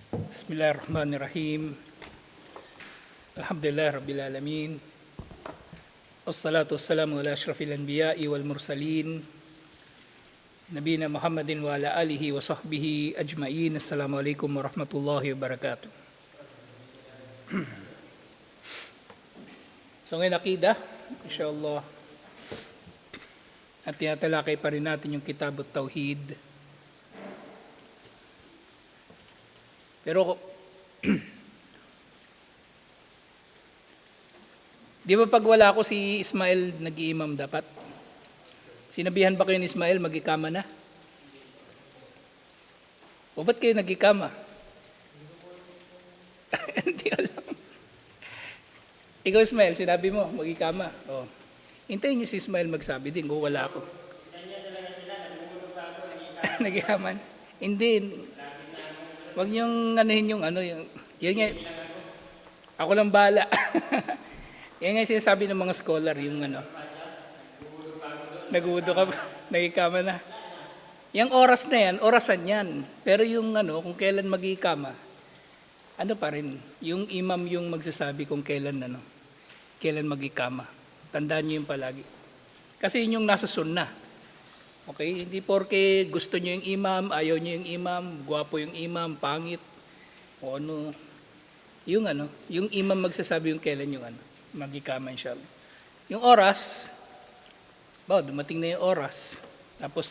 Bismillahirrahmanirrahim. Alhamdulillah Rabbil Alamin. Wassalatu wassalamu ala ashrafil anbiya'i wal mursalin. Nabina Muhammadin wa ala alihi wa sahbihi ajma'in. Assalamualaikum warahmatullahi wabarakatuh. So ngayon akidah, insyaAllah, at tinatalakay pa rin natin yung Kitab at-Tauhid. Pero di ba pag wala ako si Ismael nag-iimam dapat? Sinabihan ba kayo ni Ismael mag-ikama na? O ba't kayo nag-ikama? Hindi alam. Ikaw Ismael, sinabi mo mag-ikama. O. Hintayin niyo si Ismael magsabi din kung wala ako. Nag-ikaman? Hindi. Huwag niyong anuhin yung ano. Yan nga. Ako lang bahala. Yan nga sinasabi ng mga scholar, yung ano. Nagudo ka ba? Nag-ikama na. Yung oras na yan, orasan yan. Pero yung ano, kung kailan mag-ikama, ano pa rin, yung imam yung magsasabi kung kailan mag-ikama. Tandaan niyo yung palagi. Kasi yun yung nasa sunnah. Okay? Hindi porke gusto niyo yung imam, ayaw niyo yung imam, gwapo yung imam, pangit, o ano. Yung imam magsasabi yung kailan yung mag-ikama inshallah. Yung oras, dumating na yung oras, tapos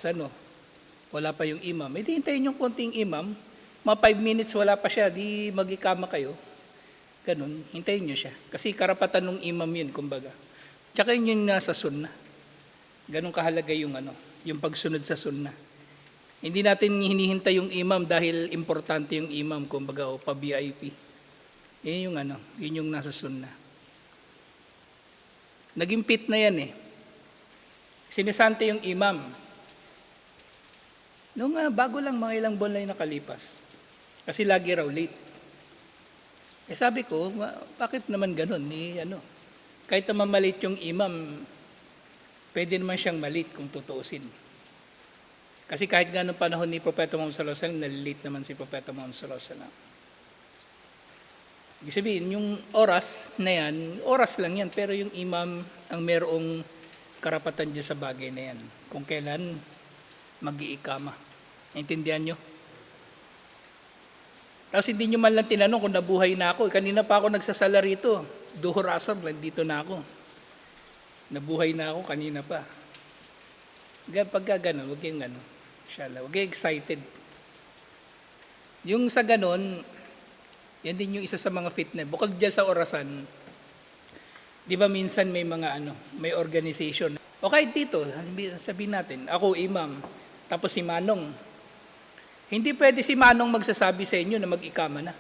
wala pa yung imam. Hindi hintayin yung konting imam, mga 5 minutes wala pa siya, di mag-ikama kayo. Ganun, hintayin nyo siya. Kasi karapatan ng imam yun, kumbaga. Tsaka yun yung nasa sunnah. Ganun kahalaga yung yung pagsunod sa sunnah. Hindi natin hinihintay yung imam dahil importante yung imam, kumbaga, o pa-VIP. Yun yung nasa sunnah. Naging pit na yan eh. Sinisante yung imam. Nung bago lang mga ilang buwan lang nakalipas. Kasi lagi raw late. Sabi ko, bakit naman ganun? Kahit naman malate yung imam, pwede naman siyang malate kung tutuusin. Kasi kahit nga nung panahon ni Propeta Muhammad sallallahu alaihi wasallam, nalilate naman si Propeta Muhammad sallallahu alaihi wasallam. Ibig sabihin, yung oras na yan, oras lang yan, pero yung imam ang merong karapatan dyan sa bagay na yan. Kung kailan mag-iikama. Naintindihan nyo? Tapos hindi nyo man lang tinanong kung nabuhay na ako. Kanina pa ako nagsasala rito. Duhur asar, dito na ako. Nabuhay na ako kanina pa. Pagka gano'n, huwag yung inshallah, huwag yung excited. Yung sa gano'n, yan din yung isa sa mga fitness. Bukod dyan sa orasan, di ba minsan may mga may organization. O kahit dito, sabihin natin, ako imam, tapos si Manong. Hindi pwede si Manong magsasabi sa inyo na mag-ikama na.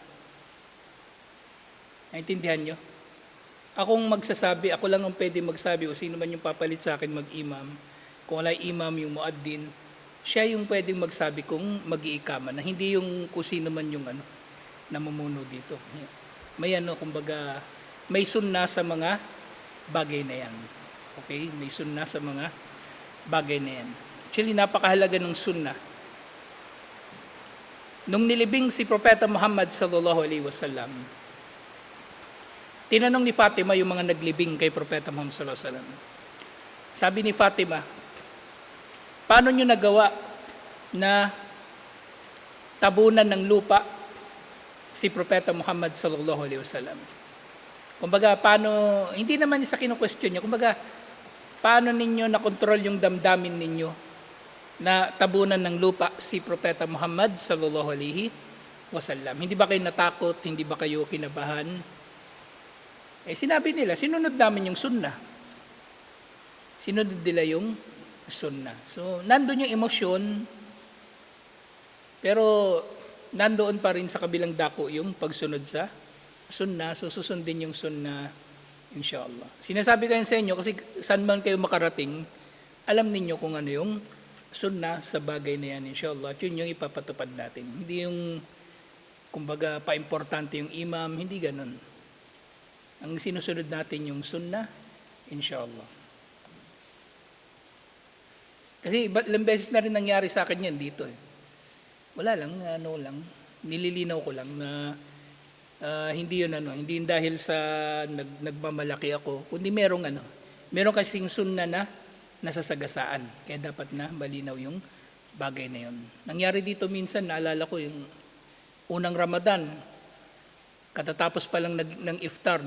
Naintindihan nyo? Akong magsasabi, ako lang ang pwede magsabi o sino man yung papalit sa akin mag-imam. Kung wala imam yung muaddin, siya yung pwedeng magsabi kung mag-iikama na. Hindi yung kung sino man yung namumuno dito. May kumbaga, may sunna sa mga bagay na yan. Okay? May sunna sa mga bagay na yan. Actually, napakahalaga ng sunna. Nung nilibing si Propeta Muhammad sallallahu alaihi wasallam, tinanong ni Fatima yung mga naglibing kay Propeta Muhammad sallallahu alaihi wasallam. Sabi ni Fatima, paano nyo nagawa na tabunan ng lupa si Propeta Muhammad sallallahu alaihi wasallam? Kumbaga, hindi naman sa kinu-question niya, kumbaga, paano ninyo na-control yung damdamin ninyo na tabunan ng lupa si Propeta Muhammad sallallahu alaihi wasallam? Hindi ba kayo natakot? Hindi ba kayo kinabahan? Sinabi nila, sinunod namin yung sunnah. Sinunod nila yung sunnah. So, nandun yung emosyon, pero nandoon pa rin sa kabilang dako yung pagsunod sa sunnah. So, susundin yung sunnah, inshallah. Sinasabi ko yan sa inyo kasi saan man kayo makarating, alam ninyo kung ano yung sunnah sa bagay na yan, inshallah. At yun yung ipapatupad natin. Hindi yung, kumbaga, pa-importante yung imam, hindi ganun. Ang sinusunod natin yung sunnah, inshallah. Kasi ilang beses na rin nangyari sa akin yan dito. Wala lang, Nililinaw ko lang na hindi yun hindi yun dahil sa nagmamalaki ako, kundi meron kasing sunna na nasasagasaan. Kaya dapat na malinaw yung bagay na yun. Nangyari dito minsan, naalala ko yung unang Ramadan, katatapos pa lang ng iftar,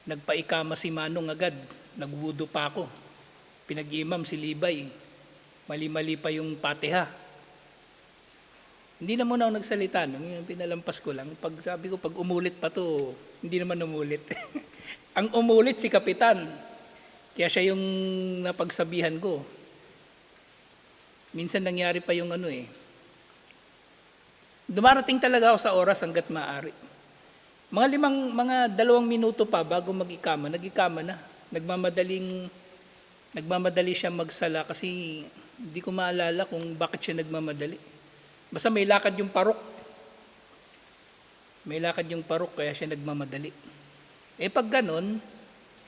nagpaikama si Manong agad, nagwudo pa ako. Pinag-imam si Libay, mali-mali pa yung Fatiha. Hindi na muna ako nagsalita, pinalampas ko lang. Sabi ko, pag umulit pa to, hindi naman umulit. Ang umulit si Kapitan, kaya siya yung napagsabihan ko. Minsan nangyari pa yung Dumarating talaga ako sa oras hanggat maaari. Mga 2 minuto pa bago mag-ikama, nag-ikama na. Nagmamadali siya magsala kasi hindi ko maalala kung bakit siya nagmamadali. Basta may lakad yung parok. Kaya siya nagmamadali. Pag ganon,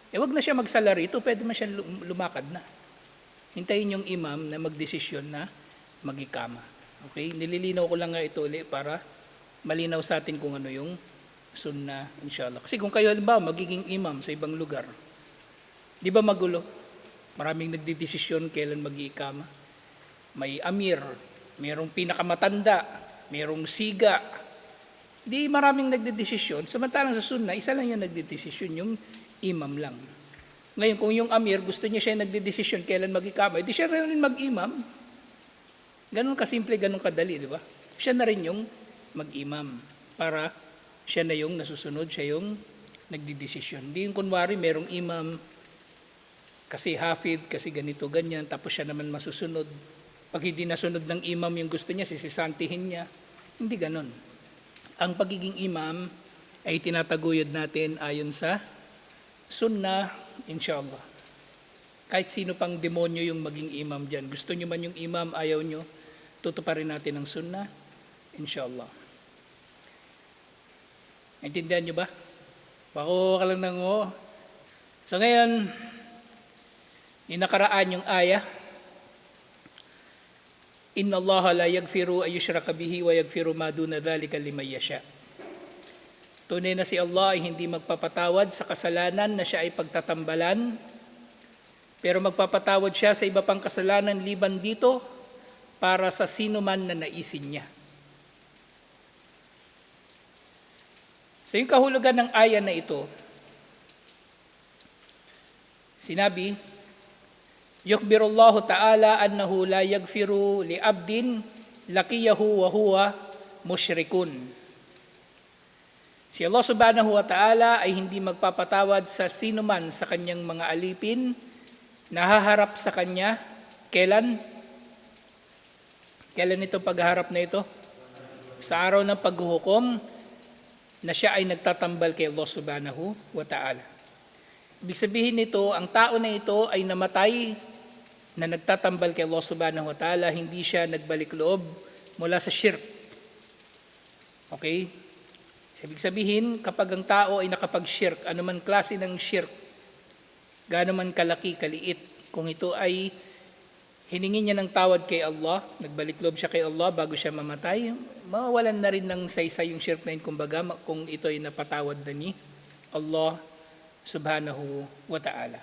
wag na siya magsala rito, pwede man siya lumakad na. Hintayin yung imam na magdesisyon na mag-ikama. Okay? Nililinaw ko lang nga ito ulit para malinaw sa atin kung ano yung sunnah, inshallah. Kasi kung kayo halimbawa magiging imam sa ibang lugar, di ba magulo? Maraming nagdidesisyon kailan mag-ikama. May amir, mayroong pinakamatanda, mayroong siga. Di maraming nagdedesisyon. Samantalang sa sunnah, isa lang yung nagdedesisyon, yung imam lang. Ngayon, kung yung amir, gusto niya siya nagdedesisyon kailan mag-ikama, di siya rin mag-imam. Ganun kasimple, ganun kadali, di ba? Siya na rin yung mag-imam para siya na yung nasusunod, siya yung nagdedesisyon. Di yung kunwari, mayroong imam, kasi hafid, kasi ganito, ganyan, tapos siya naman masusunod. Pag hindi nasunod ng imam yung gusto niya, sisisantihin niya. Hindi ganon. Ang pagiging imam ay tinataguyod natin ayon sa sunnah, inshallah. Kahit sino pang demonyo yung maging imam dyan. Gusto nyo man yung imam, ayaw nyo, tutuparin natin ang sunnah, inshallah. Naintindihan nyo ba? Bako ka lang ng So ngayon, yung nakaraan yung ayah, Inna Allah la yaghfiru ay yushraka bihi wa yaghfiru ma duna dhalika liman yasha. Tunay na si Allah ay hindi magpapatawad sa kasalanan na siya ay pagtatambalan, pero magpapatawad siya sa iba pang kasalanan liban dito para sa sino man na naisin niya. So yung kahulugan ng aya na ito, sinabi, Yukbirullahu ta'ala annahu la yaghfiru li abdin laqiyahu wa huwa musyrikun. Si Allah subhanahu wa ta'ala ay hindi magpapatawad sa sino man sa kanyang mga alipin na haharap sa kanya. Kailan? Kailan ito pagharap na ito? Sa araw ng paghuhukom na siya ay nagtatambal kay Allah subhanahu wa ta'ala. Ibig sabihin nito, ang tao na ito ay namatay na nagtatambal kay Allah subhanahu wa ta'ala, hindi siya nagbalik loob mula sa shirk. Okay? Ibig sabihin, kapag ang tao ay nakapag-shirk, anuman klase ng shirk, gaano man kalaki, kaliit, kung ito ay hiningi niya ng tawad kay Allah, nagbalik loob siya kay Allah bago siya mamatay, mawawalan na rin ng saysay yung shirk na yun, kumbaga, kung ito ay napatawad na ni Allah subhanahu wa ta'ala.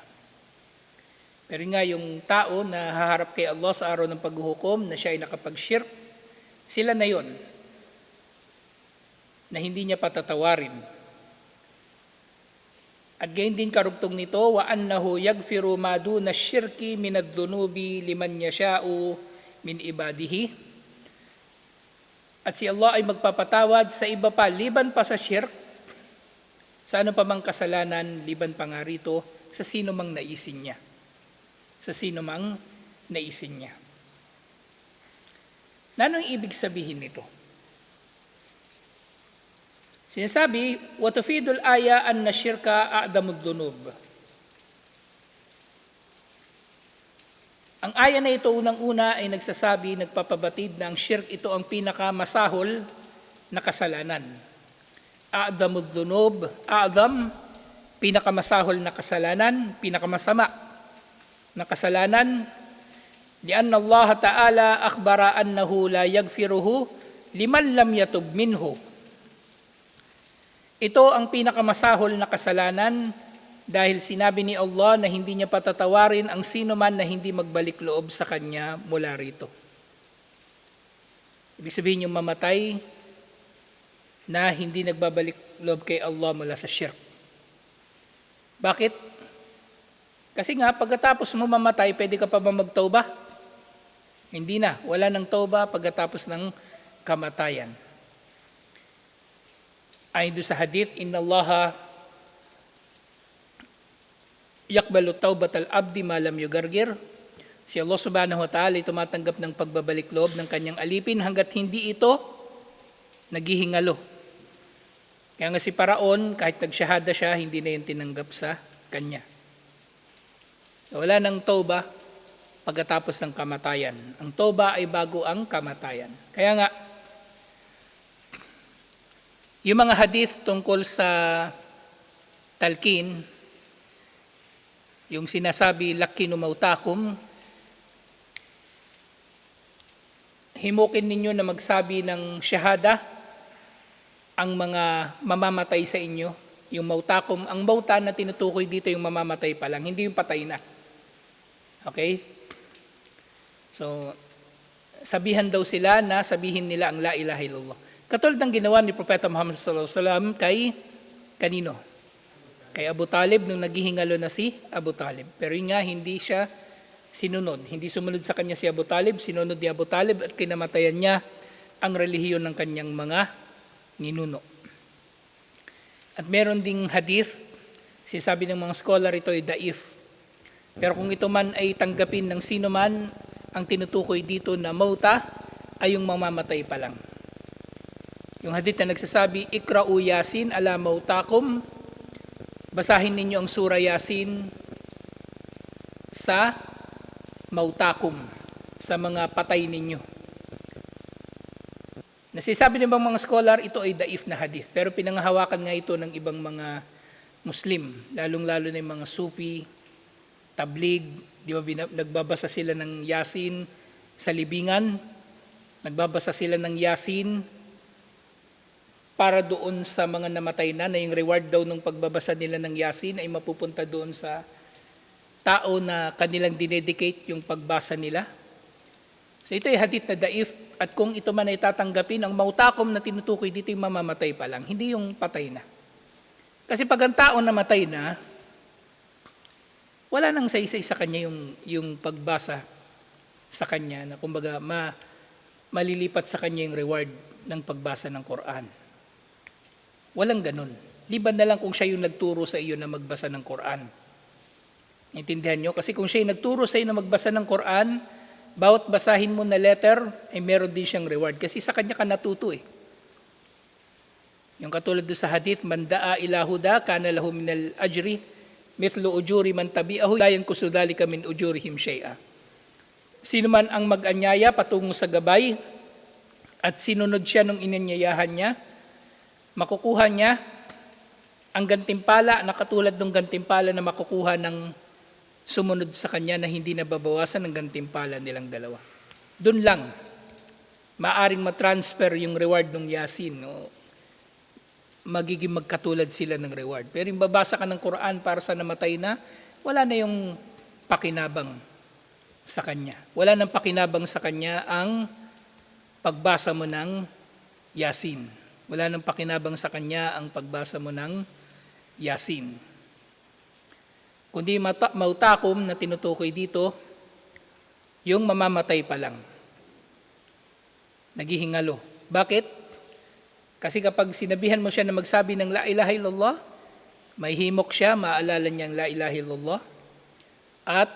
Pero nga yung tao na haharap kay Allah sa araw ng paghuhukom na siya ay nakapag-shirk, sila na yon na hindi niya patatawarin. At gayon din karugtong nito, wa annahu yaghfiru ma duna syirki min ad-dunubi liman yasha'u min ibadihi. At si Allah ay magpapatawad sa iba pa, liban pa sa shirk, sa ano pa mang kasalanan, liban pa nga rito, sa sino mang naisin niya. Sa sino mang naisin niya. Anong ibig sabihin nito? Sinasabi, وَتُفِيدُ الْآيَةَ أَنَّ الشِّرْكَ أَعْظَمُ الذُّنُوبِ. Ang aya na ito unang-una ay nagsasabi, nagpapabatid na ang shirk ito ang pinakamasahol na kasalanan. أَعْظَمُ الذُّنُوبِ, أَعْظَمُ, pinakamasahol na kasalanan, pinakamasama na kasalanan, lianna Allah Ta'ala akhbara annahu la yaghfiruhu liman lam yatub minhu. Ito ang pinakamasahol na kasalanan dahil sinabi ni Allah na hindi niya patatawarin ang sino man na hindi magbalik loob sa kanya mula rito. Ibig sabihin yung mamatay na hindi nagbabalik loob kay Allah mula sa shirk. Bakit? Kasi nga, pagkatapos mo mamatay, pwede ka pa ba magtauba? Hindi na. Wala nang tauba pagkatapos ng kamatayan. Ayon doon sa hadith, Inna Allaha yakbalu taubatal abdi malam yugargir. Si Allah subhanahu wa ta'ala ay tumatanggap ng pagbabalik loob ng kanyang alipin hanggat hindi ito naghihingalo. Kaya nga si Paraon, kahit nagsyahada siya, hindi na yun tinanggap sa kanya. Wala nang tauba pagkatapos ng kamatayan. Ang tauba ay bago ang kamatayan. Kaya nga, yung mga hadith tungkol sa talqin, yung sinasabi, lakinu mautakum, himukin ninyo na magsabi ng syahada ang mga mamamatay sa inyo. Yung mautakum, ang mauta na tinutukoy dito yung mamamatay pa lang, hindi yung patay na. Okay? So, sabihan daw sila na sabihin nila ang la ilaha illallah. Katulad ng ginawa ni Propeta Muhammad sallallahu alaihi wasallam kay kanino? Kay Abu Talib nung naghihingalo na si Abu Talib. Pero yun nga, hindi siya sinunod. Hindi sumunod sa kanya si Abu Talib, sinunod ni Abu Talib at kinamatayan niya ang relihiyon ng kanyang mga ninuno. At meron ding hadith, sinasabi ng mga scholar ito ay daif. Pero kung ito man ay tanggapin ng sino man, ang tinutukoy dito na mauta ay yung mamamatay pa lang. Yung hadith na nagsasabi, Ikra'u Yasin ala mautakum, basahin ninyo ang surah Yasin sa mautakum, sa mga patay ninyo. Nasisabi ng mga scholar, ito ay daif na hadith, pero pinanghahawakan nga ito ng ibang mga Muslim, lalong-lalo na yung mga Sufi, Tabligh, di ba nagbabasa sila ng Yasin sa libingan, nagbabasa sila ng Yasin para doon sa mga namatay na yung reward daw ng pagbabasa nila ng Yasin ay mapupunta doon sa tao na kanilang dinedicate yung pagbasa nila. So ito ay hadith na daif, at kung ito man ay tatanggapin, ang mautakom na tinutukoy dito yung mamamatay pa lang, hindi yung patay na. Kasi pag ang tao namatay na, wala nang saysay sa kanya yung pagbasa sa kanya na kumbaga malilipat sa kanya yung reward ng pagbasa ng Quran. Walang ganun. Liban na lang kung siya yung nagturo sa iyo na magbasa ng Quran. Intindihan nyo? Kasi kung siya yung nagturo sa iyo na magbasa ng Quran, bawat basahin mo na letter, ay meron din siyang reward. Kasi sa kanya ka natuto eh. Yung katulad doon sa hadith, man da'a ila huda, kana lahu minal ajri, mitlu ujuri man tabi'ahu, la yankusu dhalika min ujurihim shay'a. Sino man ang mag-anyaya patungo sa gabay, at sinunod siya nung inanyayahan niya, makukuha niya ang gantimpala na katulad ng gantimpala na makukuha ng sumunod sa kanya na hindi nababawasan ng gantimpala nilang dalawa. Doon lang, maaring matransfer yung reward ng Yasin. No? Magiging magkatulad sila ng reward. Pero yung babasa ka ng Quran para sa namatay na, wala na yung pakinabang sa kanya. Wala nang pakinabang sa kanya ang pagbasa mo ng Yasin. Wala nang pakinabang sa kanya ang pagbasa mo ng Yasin. Kundi mautakum na tinutukoy dito, yung mamamatay pa lang. Naghihingalo. Bakit? Kasi kapag sinabihan mo siya na magsabi ng la ilaha illallah, may himok siya, maalala niyang la ilaha illallah. At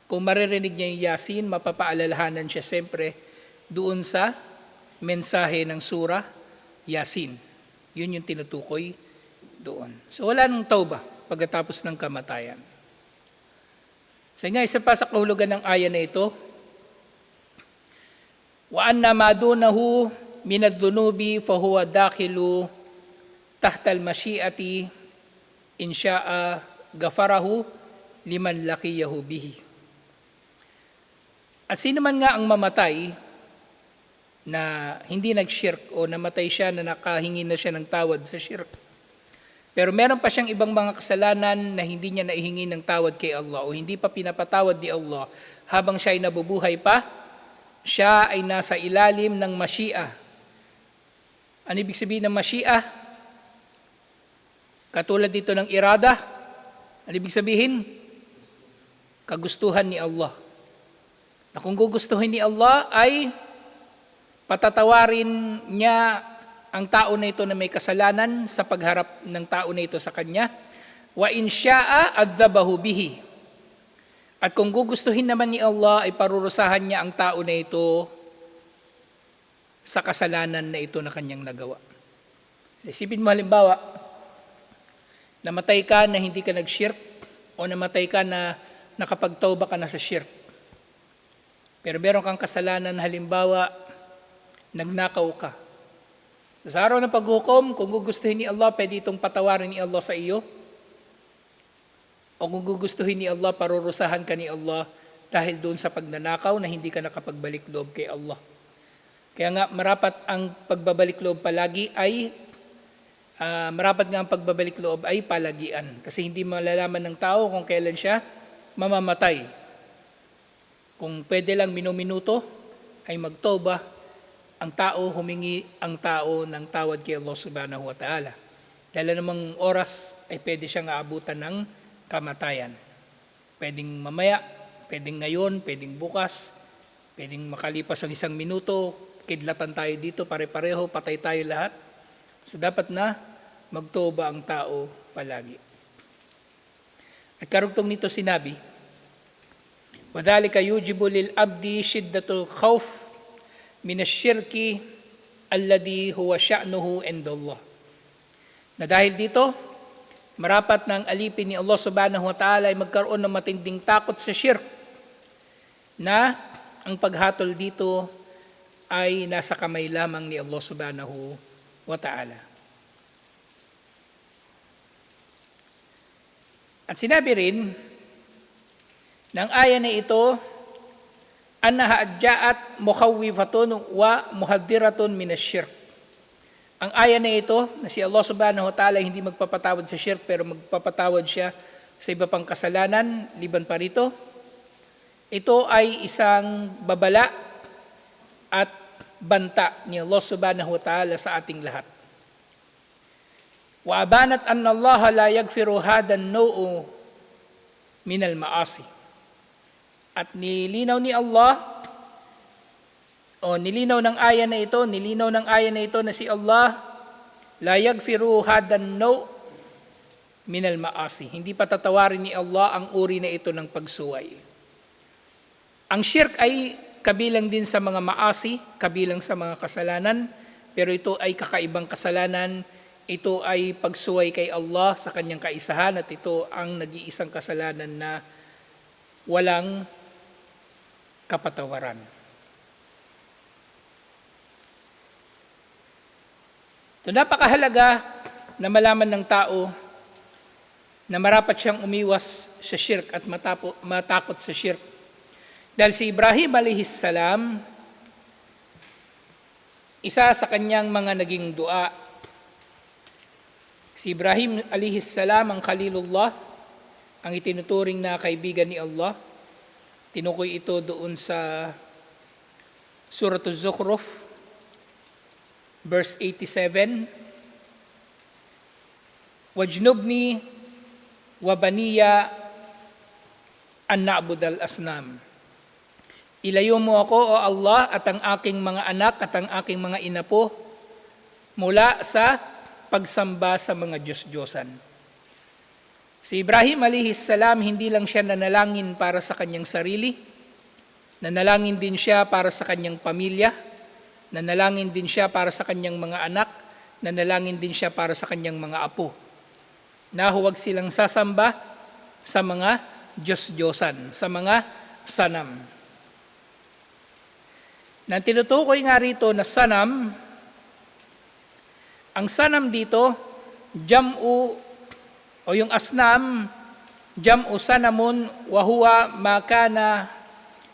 kung maririnig niya yung Yasin, mapapaalalahanan siya siyempre doon sa mensahe ng surah Yasin. Yun yung tinutukoy doon. So wala nang tauba pagkatapos ng kamatayan. So nga, isa pa sa kahulugan ng aya na ito, wa anna ma dunahu min ad-dunubi fa huwa dakhilu tahta al-mashi'ati in sha'a ghafarahu liman laqiyahu bihi. At sino man nga ang mamatay na hindi nag-shirk o namatay siya na nakahingi na siya ng tawad sa shirk. Pero meron pa siyang ibang mga kasalanan na hindi niya naihingi ng tawad kay Allah o hindi pa pinapatawad ni Allah habang siya ay nabubuhay pa, siya ay nasa ilalim ng mashi'a. Ano ibig sabihin ng mashi'a? Katulad dito ng irada. Ano ibig sabihin? Kagustuhan ni Allah. Na kung gugustuhin ni Allah ay patatawarin niya ang tao na ito na may kasalanan sa pagharap ng tao na ito sa kanya. Wa in syaa adzabahu bihi. At kung gugustuhin naman ni Allah ay parurusahan niya ang tao na ito sa kasalanan na ito na kanyang nagawa. So, isipin mo halimbawa, namatay ka na hindi ka nag-shirk o namatay ka na nakapagtauba ka na sa shirk. Pero meron kang kasalanan, halimbawa, nagnakaw ka. Sa araw ng paghukom, kung gugustuhin ni Allah, pwede itong patawarin ni Allah sa iyo. O kung gugustuhin ni Allah, parurusahan ka ni Allah dahil doon sa pagnanakaw na hindi ka nakapagbalik loob kay Allah. Kaya nga, marapat ang pagbabalik loob palagi ay, pagbabalik loob ay palagian. Kasi hindi malalaman ng tao kung kailan siya mamamatay. Kung pwede lang minuto ay magtoba, ang tao, humingi ang tao ng tawad kay Allah subhanahu wa ta'ala. Dahil namang oras ay pwede siyang aabutan ng kamatayan. Pwedeng mamaya, pwedeng ngayon, pwedeng bukas, pwedeng makalipas ang 1 minuto, kidlatan tayo dito, pare-pareho, patay tayo lahat. So dapat na magtoba ang tao palagi. At karugtong nito sinabi, وَذَلِكَ يُوجِبُ لِلْأَبْدِ شِدَّةُ الْخَوْفِ مِنَ الشِّرْكِ الَّذِي هُوَ شَأْنُهُ عِنْدَ اللَّهِ. Na dahil dito, marapat na ang alipin ni Allah subhanahu wa ta'ala ay magkaroon ng matinding takot sa shirk na ang paghatol dito ay nasa kamay lamang ni Allah subhanahu wa ta'ala. At sinabi rin ng aya na ito, annaha adja'at mukhawwifatun wa muhaddiratun minasyirk. Ang aya na ito, na si Allah subhanahu wa ta'ala hindi magpapatawad sa shirk pero magpapatawad siya sa iba pang kasalanan, liban pa rito, ito ay isang babala at banta ni Allah subhanahu wa ta'ala sa ating lahat. Wa abanat anna Allah la yaghfiru hadan nau'u minal ma'asi. At nilinaw ni Allah, nilinaw ng aya na ito na si Allah, la yaghfiru hadan naw minal ma'asi. Hindi patatawarin ni Allah ang uri na ito ng pagsuway. Ang shirk ay kabilang din sa mga maasi, kabilang sa mga kasalanan, pero ito ay kakaibang kasalanan. Ito ay pagsuway kay Allah sa kanyang kaisahan at ito ang nag-iisang kasalanan na walang kapatawaran. Ito napakahalaga na malaman ng tao na marapat siyang umiwas sa shirk at matakot sa shirk. Dahil si Ibrahim alayhis salam, isa sa kanyang mga naging dua, si Ibrahim alayhis salam ang Khalilullah, ang itinuturing na kaibigan ni Allah. Tinukoy ito doon sa Surah Az-Zukhruf, verse 87. Wajnubni wa baniya an na'budal asnam. Ilayo mo ako, O Allah, at ang aking mga anak at ang aking mga inapo mula sa pagsamba sa mga Diyos-Diyosan. Si Ibrahim alayhis salam, hindi lang siya nanalangin para sa kanyang sarili, nanalangin din siya para sa kanyang pamilya, nanalangin din siya para sa kanyang mga anak, nanalangin din siya para sa kanyang mga apo, na huwag silang sasamba sa mga Diyos-Diyosan, sa mga sanam. Nang tinutukoy nga rito na sanam, ang sanam dito, jam'u o yung asnam, jam'u sanamun wa huwa ma kana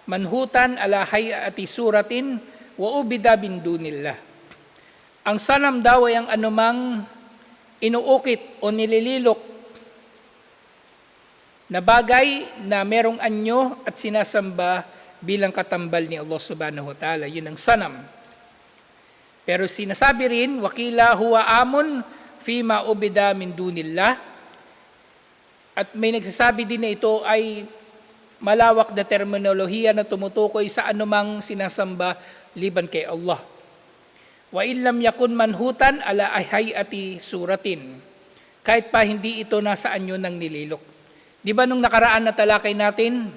manhutan ala hayati suratin wa ubida min dunillah. Ang sanam daw ay ang anumang inuukit o nilililok na bagay na merong anyo at sinasamba bilang katambal ni Allah subhanahu wa ta'ala. Yun ang sanam. Pero sinasabi rin, wakila huwa amun fima ubida min dunillah. At may nagsasabi din na ito ay malawak na terminolohiya na tumutukoy sa anumang sinasamba liban kay Allah. Wa illam yakun manhutan ala hayati suratin. Kahit pa hindi ito nasa anyo ng nililok. Di ba nung nakaraan na talakay natin,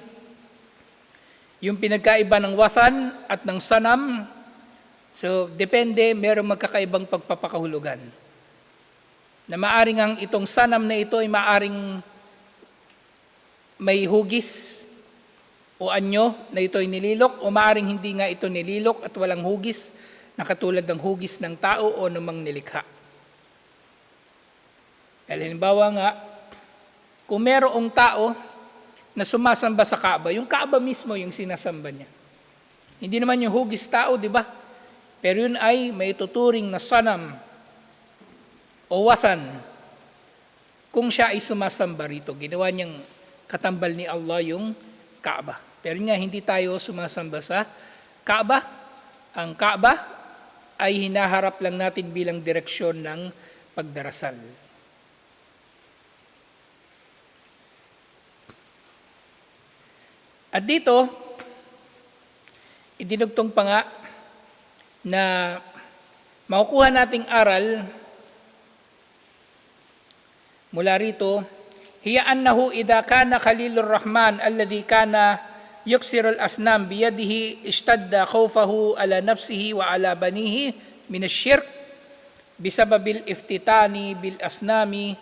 yung pinagkaiba ng wathan at ng sanam, so depende, merong magkakaibang pagpapakahulugan. Na maaring ang itong sanam na ito ay maaring may hugis o anyo na ito ay nililok, o maaring hindi nga ito nililok at walang hugis na katulad ng hugis ng tao o namang nilikha. Halimbawa nga, kung merong tao na sumasamba sa Kaaba, yung Kaaba mismo yung sinasamba niya. Hindi naman yung hugis tao, di ba? Pero yun ay may tuturing na sanam o wathan. Kung siya ay sumasamba rito, ginawa niyang katambal ni Allah yung Kaaba. Pero nga, hindi tayo sumasamba sa Kaaba. Ang Kaaba ay hinaharap lang natin bilang direksyon ng pagdarasal. At dito, idinugtong pa nga na makukuha nating aral mula rito, hiya annahu idha kana Khalilur Rahman alladhi kana yuksir al-asnam biyadihi ishtadda khawfahu ala nafsihi wa ala banihi min ash-shirk bisababil iftitani bil asnami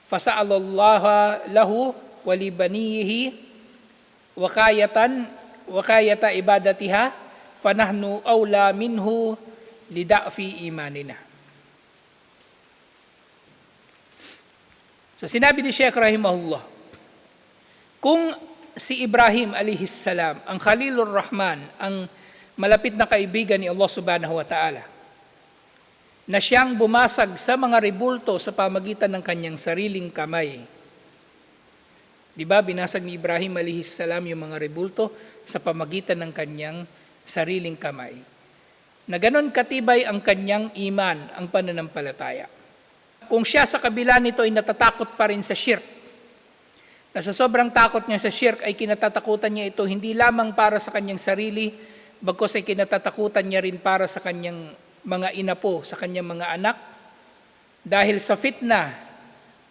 fasa'alallaha lahu wa li banihi wakayata ibadatiha fanahnu awla minhu lida'fi imanina. So sinabi ni Sheikh rahimahullah, kung si Ibrahim alayhis salam, ang Khalilur Rahman, ang malapit na kaibigan ni Allah subhanahu wa ta'ala, na siyang bumasag sa mga rebulto sa pamagitan ng kanyang sariling kamay. Di ba, binasag ni Ibrahim alayhis salam yung mga rebulto sa pamagitan ng kanyang sariling kamay. Na ganon katibay ang kanyang iman, ang pananampalataya. Kung siya sa kabila nito ay natatakot pa rin sa shirk, na sa sobrang takot niya sa shirk ay kinatatakutan niya ito hindi lamang para sa kanyang sarili, bagkus ay kinatatakutan niya rin para sa kanyang mga inapo, sa kanyang mga anak, dahil sa fitna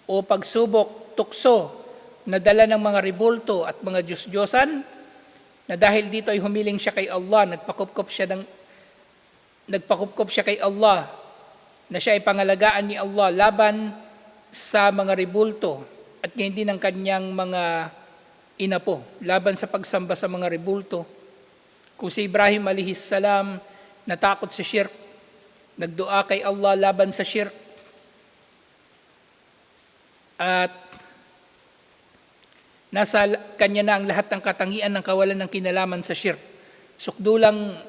o pagsubok, tukso, na dala ng mga rebulto at mga Diyos-Diyosan, na dahil dito ay humiling siya kay Allah, nagpakupkop siya kay Allah, na siya ay pangalagaan ni Allah laban sa mga rebulto at ngayon din ng kanyang mga inapo, laban sa pagsamba sa mga rebulto. Kung si Ibrahim alayhis salam natakot sa shirk, nagdua kay Allah laban sa shirk, at nasa kanya na ang lahat ng katangian ng kawalan ng kinalaman sa shirk. Sukdulang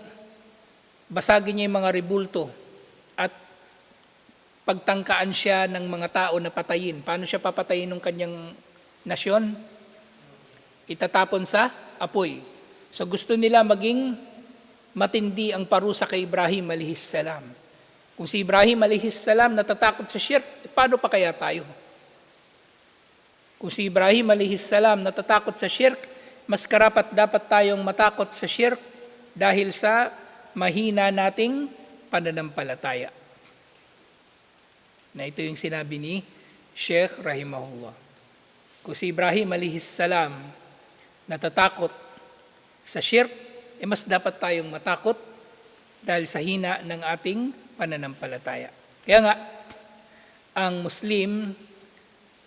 basagin niya yung mga rebulto at pagtangkaan siya ng mga tao na patayin. Paano siya papatayin ng kanyang nasyon? Itatapon sa apoy. So gusto nila maging matindi ang parusa kay Ibrahim alayhis salam. Kung si Ibrahim alayhis salam natatakot sa shirk, paano pa kaya tayo? Kung si Ibrahim alayhis salam natatakot sa shirk, mas karapat dapat tayong matakot sa shirk dahil sa mahina nating pananampalataya. Na ito yung sinabi ni Sheikh rahimahullah. Kung si Ibrahim alayhis salam natatakot sa shirk, mas dapat tayong matakot dahil sa hina ng ating pananampalataya. Kaya nga, ang Muslim,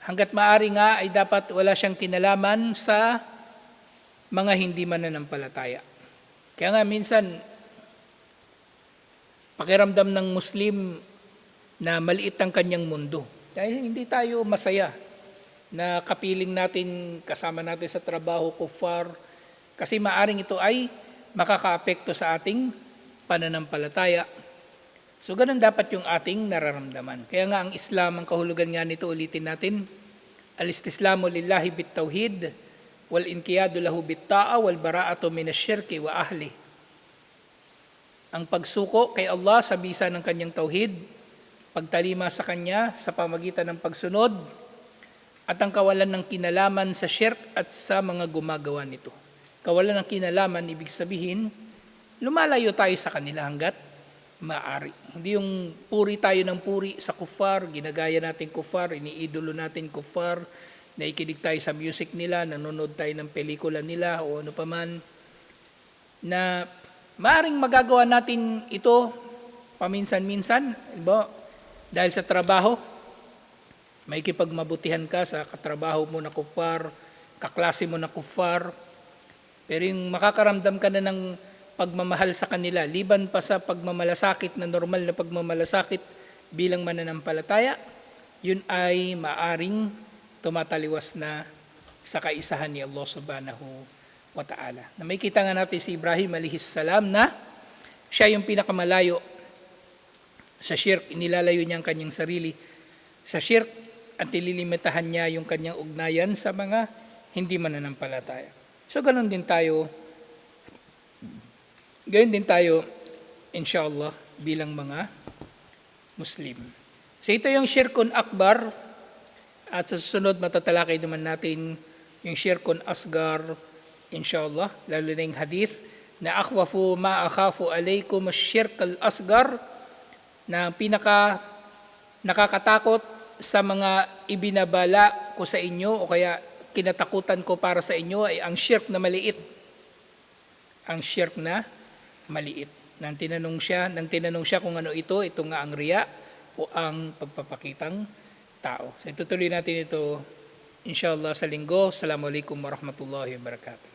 hanggat maaari nga ay dapat wala siyang kinalaman sa mga hindi mananampalataya. Kaya nga minsan, pakiramdam ng Muslim na maliit ang kanyang mundo. Dahil hindi tayo masaya na kapiling natin, kasama natin sa trabaho, kuffar, kasi maaring ito ay makakaapekto sa ating pananampalataya. So ganun dapat yung ating nararamdaman. Kaya nga ang Islam, ang kahulugan nga nito, ulitin natin, al-istislamu lillahi bit-tawhid, wal-inqiyadu lahu bit-ta'a, wal-bara'atu minasyirki wa ahli. Ang pagsuko kay Allah sa bisa ng kanyang tauhid, pagtalima sa kanya sa pamagitan ng pagsunod, at ang kawalan ng kinalaman sa shirk at sa mga gumagawa nito. Kawalan ng kinalaman, ibig sabihin, lumalayo tayo sa kanila hanggat maaari. Hindi yung puri tayo ng puri sa kuffar, ginagaya natin kuffar, iniidolo natin kuffar, naikinig tayo sa music nila, nanonood tayo ng pelikula nila o ano paman, na maaring magagawa natin ito paminsan-minsan, diba? Dahil sa trabaho, may kipagmabutihan ka sa katrabaho mo na kuffar, kaklase mo na kuffar, pero yung makakaramdam ka na ng pagmamahal sa kanila, liban pa sa pagmamalasakit na normal na pagmamalasakit bilang mananampalataya, yun ay maaring tumataliwas na sa kaisahan ni Allah subhanahu wa ta'ala. Na may kita nga natin si Ibrahim alayhis salam na siya yung pinakamalayo sa shirk, inilalayo niya ang kanyang sarili sa shirk at nililimitahan niya yung kanyang ugnayan sa mga hindi mananampalataya. So ganun din tayo, inshallah, bilang mga Muslim. So ito yung Shirkun Akbar, at sa susunod matatalakay naman natin yung Shirkun Asgar, inshallah, lalo na yung hadith na akhwafu ma akhafu alaykum ash-shirk al-asgar, na pinaka nakakatakot sa mga ibinabala ko sa inyo o kaya kinatakutan ko para sa inyo ay ang shirk na maliit. Ang shirk na maliit. Nang tinanong siya kung ano ito nga ang riya o ang pagpapakitang tao. So itutuloy natin ito inshallah sa linggo. Assalamualaikum warahmatullahi wabarakatuh.